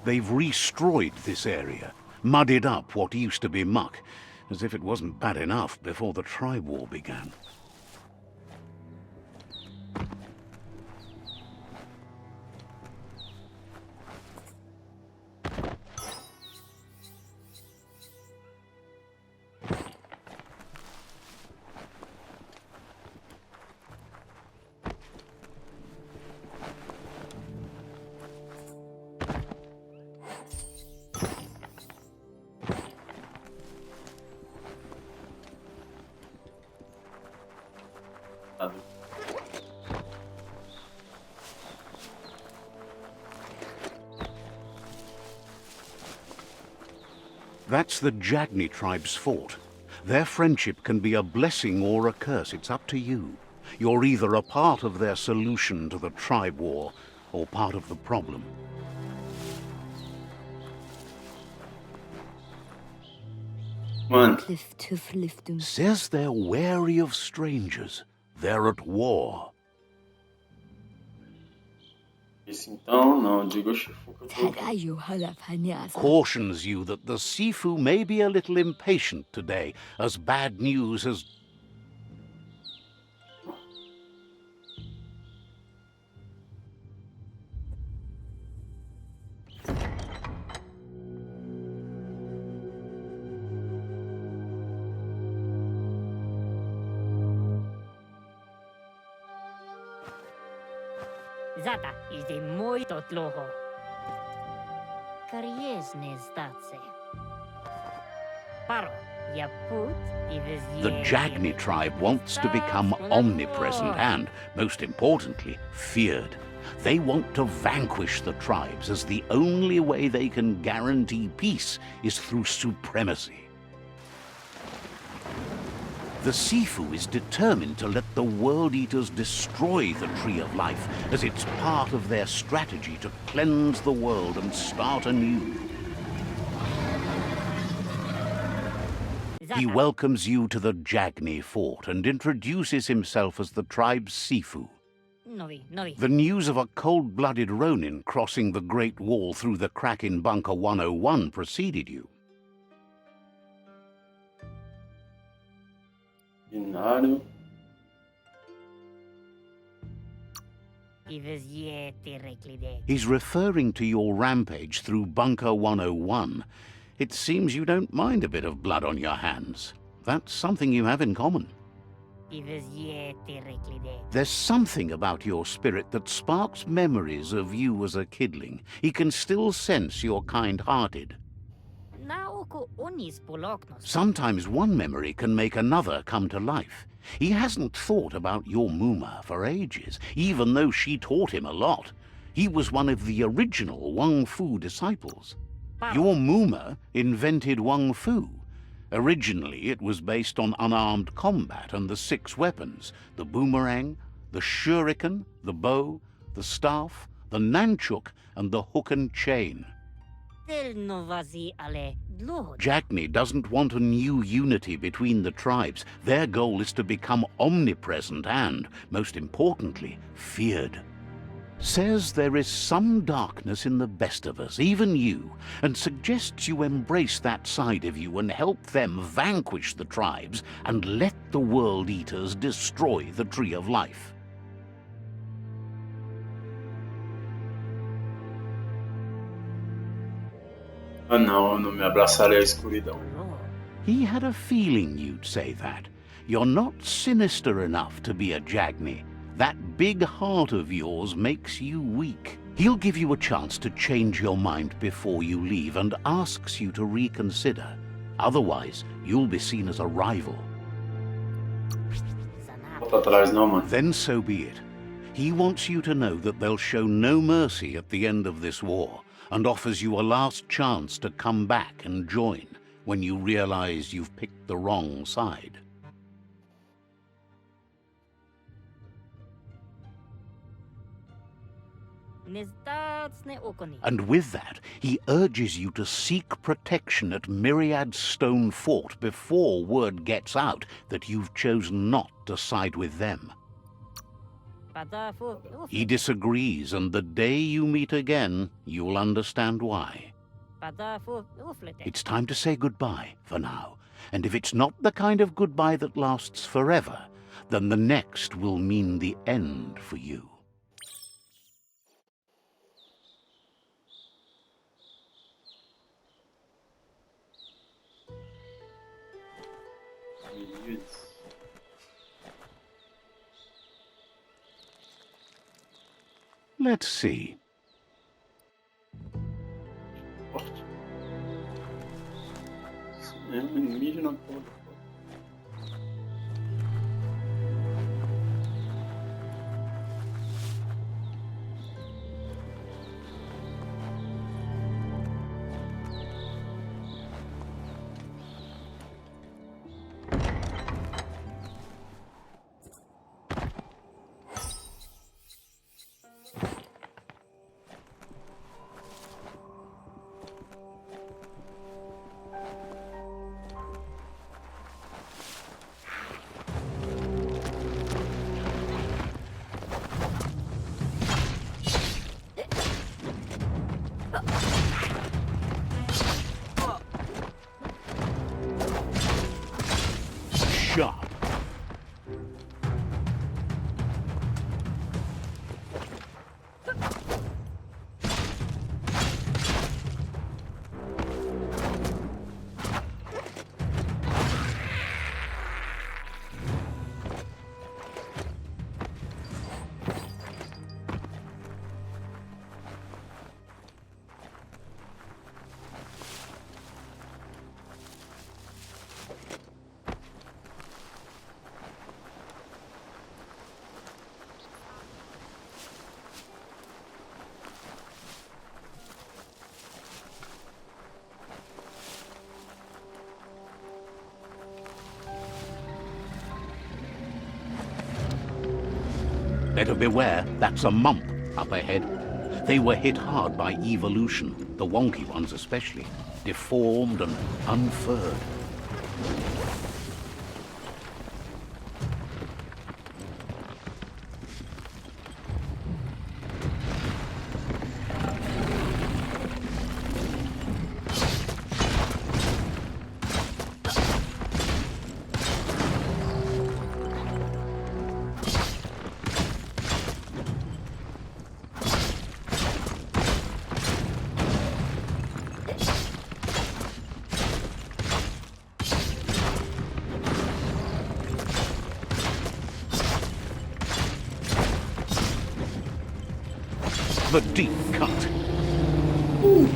They've destroyed this area, muddied up what used to be muck, as if it wasn't bad enough before the tribe war began. That's the Jagni tribe's fort. Their friendship can be a blessing or a curse. It's up to you. You're either a part of their solution to the tribe war or part of the problem. Mano, Says they're wary of strangers. They're at war. esse então, não, digo o Shifuka que Cautions you that the Sifu may be a little impatient today, as bad news has... Zata idzie muito dlouho. Kariesne zdace. Paro, ja put i The Jagni tribe wants to become omnipresent and, most importantly, feared. They want to vanquish the tribes, as the only way they can guarantee peace is through supremacy. The Sifu is determined to let the World Eaters destroy the Tree of Life, as it's part of their strategy to cleanse the world and start anew. He welcomes you to the Jagni fort and introduces himself as the tribe's Sifu. Novi. The news of a cold-blooded Ronin crossing the Great Wall through the crack in Bunker 101 preceded you. binário. He's referring to your rampage through Bunker 101. It seems you don't mind a bit of blood on your hands. That's something you have in common. There's something about your spirit that sparks memories of you as a kidling. He can still sense you're kind-hearted. Sometimes one memory can make another come to life. He hasn't thought about your Muma for ages, even though she taught him a lot. He was one of the original Wang Fu disciples. Your Muma invented Wang Fu. Originally, it was based on unarmed combat and the 6 weapons: the boomerang, the shuriken, the bow, the staff, the nunchuk, and the hook and chain. Jagni doesn't want a new unity between the tribes. Their goal is to become omnipresent and, most importantly, feared. Says there is some darkness in the best of us, even you, and suggests you embrace that side of you and help them vanquish the tribes and let the World Eaters destroy the Tree of Life. Ah não, eu não me abraçarei à escuridão. He had a feeling you'd say that. You're not sinister enough to be a Jagni. That big heart of yours makes you weak. He'll give you a chance to change your mind before you leave and asks you to reconsider. Otherwise, you'll be seen as a rival. Volta atrás não, mano. Then so be it. He wants you to know that they'll show no mercy at the end of this war, and offers you a last chance to come back and join when you realize you've picked the wrong side. And with that, he urges you to seek protection at Myriad Stone Fort before word gets out that you've chosen not to side with them. He disagrees, and the day you meet again, you'll understand why. It's time to say goodbye for now, and if it's not the kind of goodbye that lasts forever, then the next will mean the end for you. Let's see. É um mídia na porra. Sharp. Better beware, that's a mump up ahead. They were hit hard by evolution, the wonky ones especially, deformed and unfurred. The deep cut. Ooh.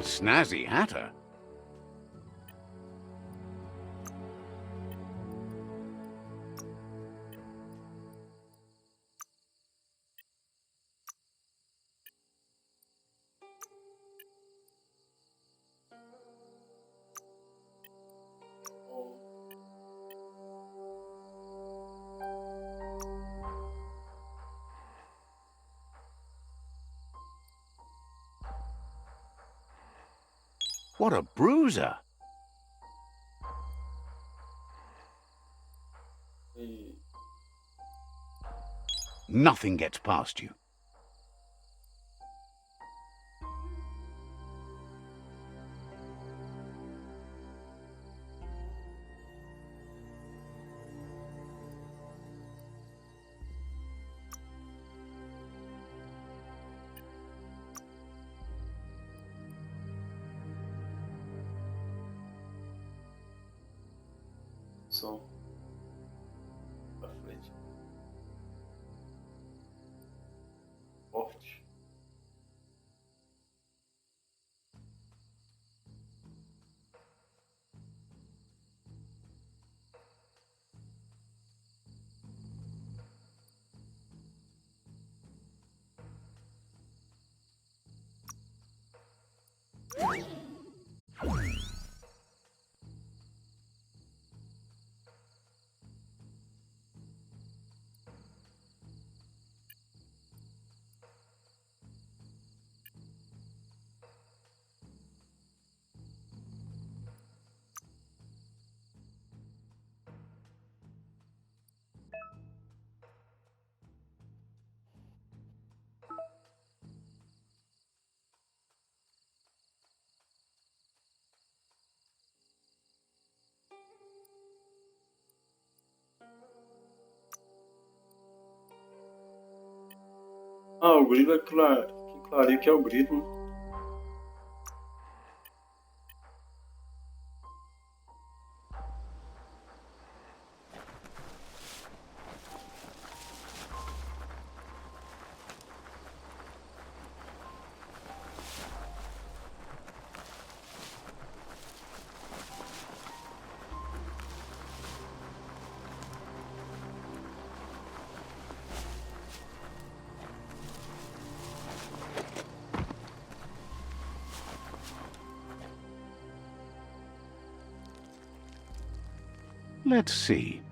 Snazzy hatter. What a bruiser! Nothing gets past you. Som pra frente. Forte. Ah, o grilo é claro. Que clareio que é o grilo, né? Let's see.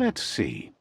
Let's see.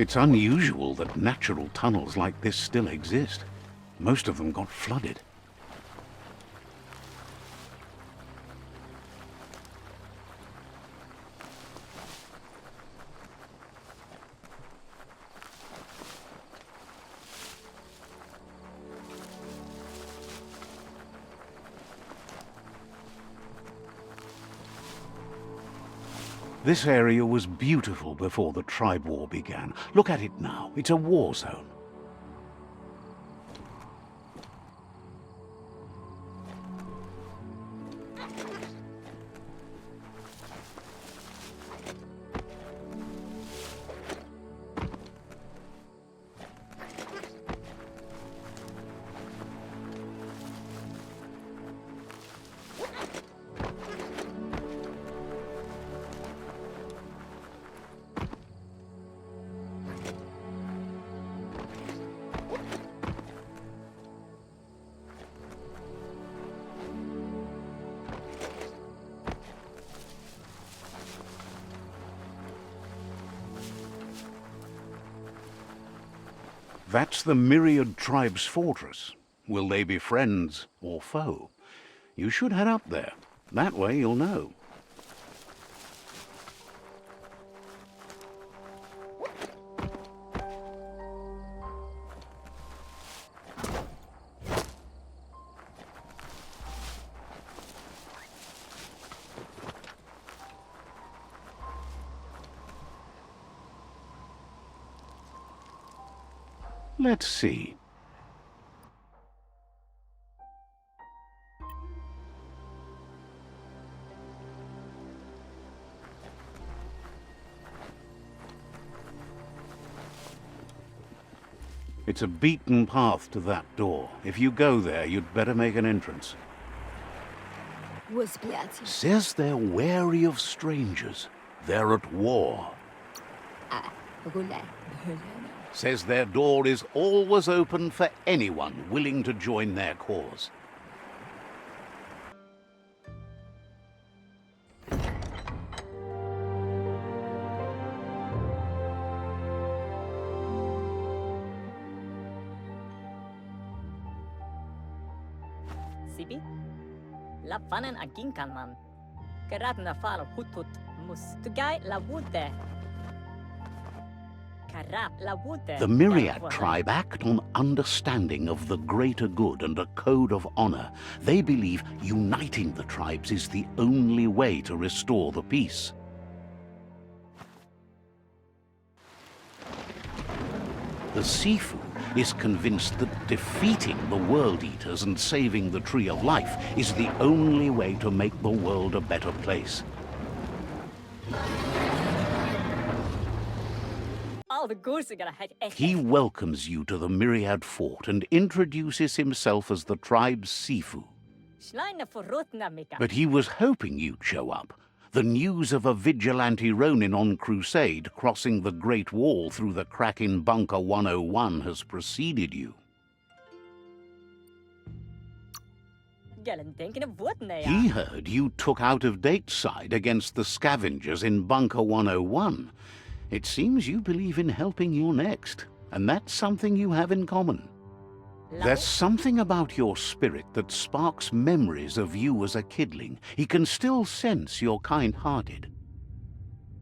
It's unusual that natural tunnels like this still exist. Most of them got flooded. This area was beautiful before the tribe war began. Look at it now. It's a war zone. That's the Myriad Tribe's fortress. Will they be friends or foe? You should head up there. That way you'll know. Let's see. It's a beaten path to that door. If you go there, you'd better make an entrance. Says they're wary of strangers. They're at war. Says their door is always open for anyone willing to join their cause. Sibi? La fanen agin kanman. Gerat na fal hutut mus. Tugai la wute. Karap la wute. The Myriad tribe act on understanding of the greater good and a code of honor. They believe uniting the tribes is the only way to restore the peace. The Sifu is convinced that defeating the World Eaters and saving the Tree of Life is the only way to make the world a better place. All the goose are gonna head. He welcomes you to the Myriad Fort and introduces himself as the tribe's Sifu. But he was hoping you'd show up. The news of a vigilante Ronin on crusade crossing the Great Wall through the crack in Bunker 101 has preceded you. He heard you took out-of-date side against the scavengers in Bunker 101. It seems you believe in helping your next, and that's something you have in common. There's something about your spirit that sparks memories of you as a kidling. He can still sense you're kind-hearted.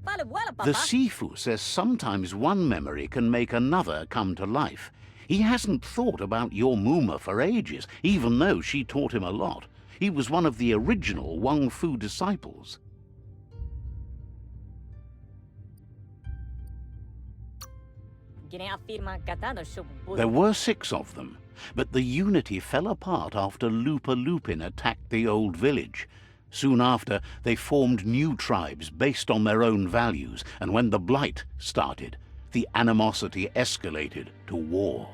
The Sifu says sometimes one memory can make another come to life. He hasn't thought about your Muma for ages, even though she taught him a lot. He was one of the original Wang Fu disciples. There were 6 of them, but the unity fell apart after Lupa Lupin attacked the old village. Soon after, they formed new tribes based on their own values, and when the Blight started, the animosity escalated to war.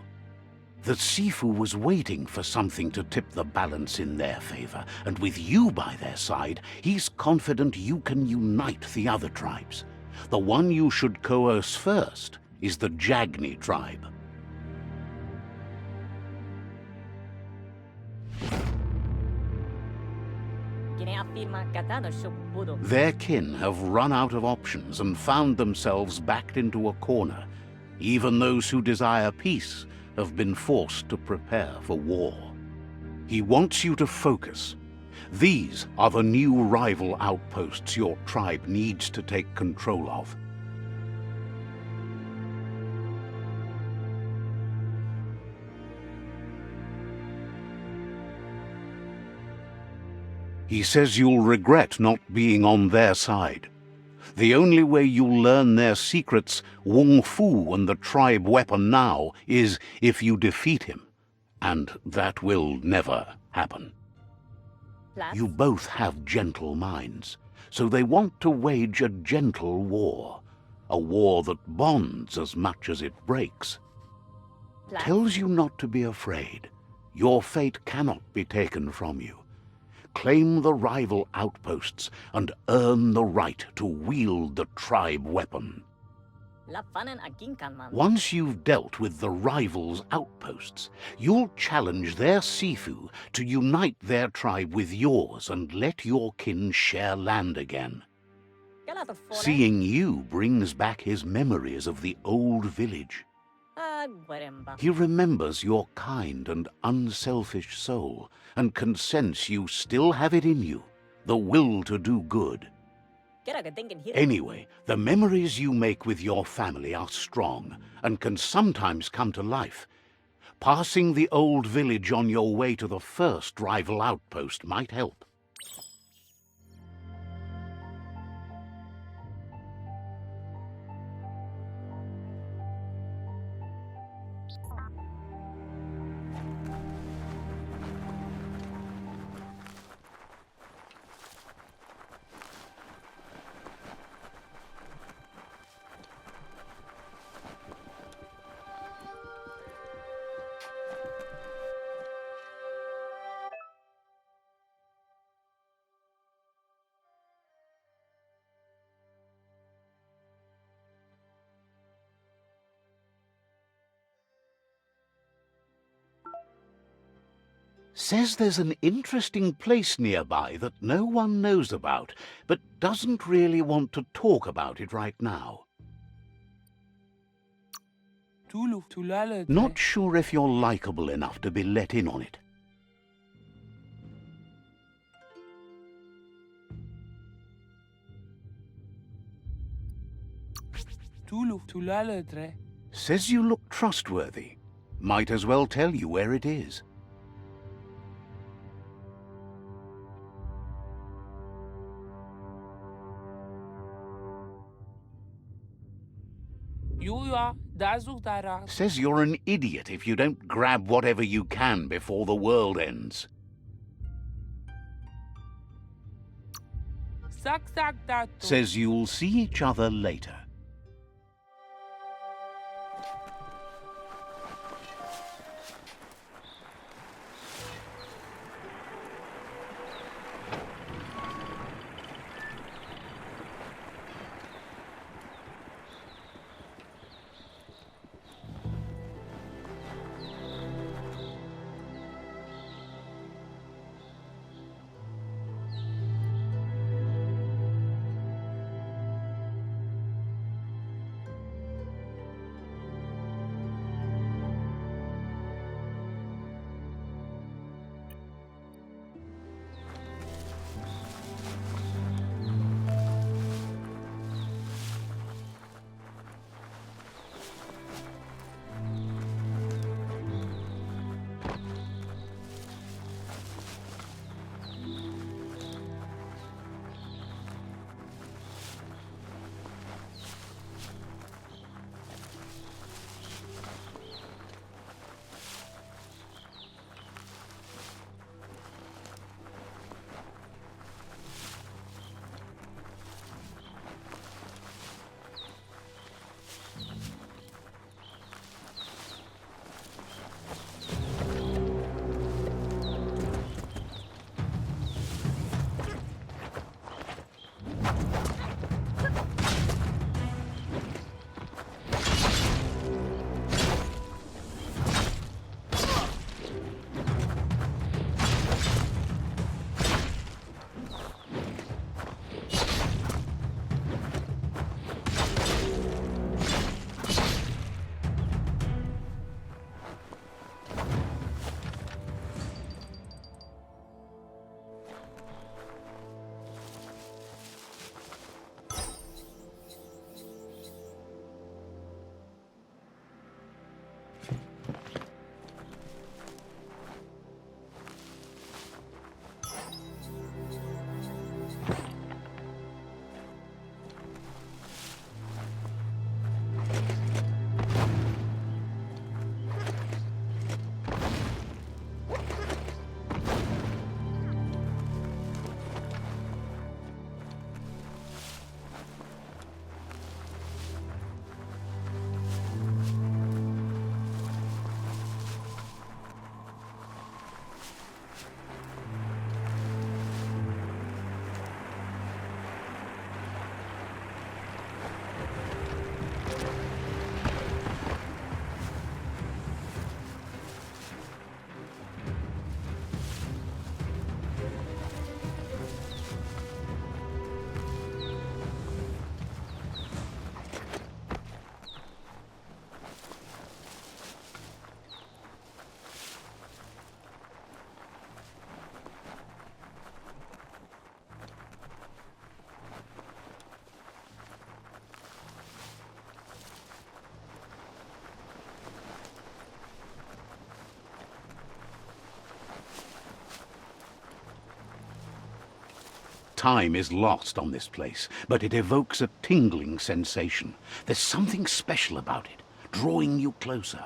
The Sifu was waiting for something to tip the balance in their favor, and with you by their side, he's confident you can unite the other tribes. The one you should coerce first is the Jagni tribe. Their kin have run out of options and found themselves backed into a corner. Even those who desire peace have been forced to prepare for war. He wants you to focus. These are the new rival outposts your tribe needs to take control of. He says you'll regret not being on their side. The only way you'll learn their secrets, Wung Fu and the tribe weapon now, is if you defeat him. And that will never happen. You both have gentle minds, so they want to wage a gentle war. A war that bonds as much as it breaks. Tells you not to be afraid. Your fate cannot be taken from you. Claim the rival outposts and earn the right to wield the tribe weapon. Once you've dealt with the rivals' outposts, you'll challenge their Sifu to unite their tribe with yours and let your kin share land again. Seeing you brings back his memories of the old village. He remembers your kind and unselfish soul, and can sense you still have it in you, the will to do good. Anyway, the memories you make with your family are strong, and can sometimes come to life. Passing the old village on your way to the first rival outpost might help. Says there's an interesting place nearby that no one knows about, but doesn't really want to talk about it right now. Not sure if you're likable enough to be let in on it. Says you look trustworthy. Might as well tell you where it is. Says you're an idiot if you don't grab whatever you can before the world ends. Says you'll see each other later. Time is lost on this place, but it evokes a tingling sensation. There's something special about it, drawing you closer.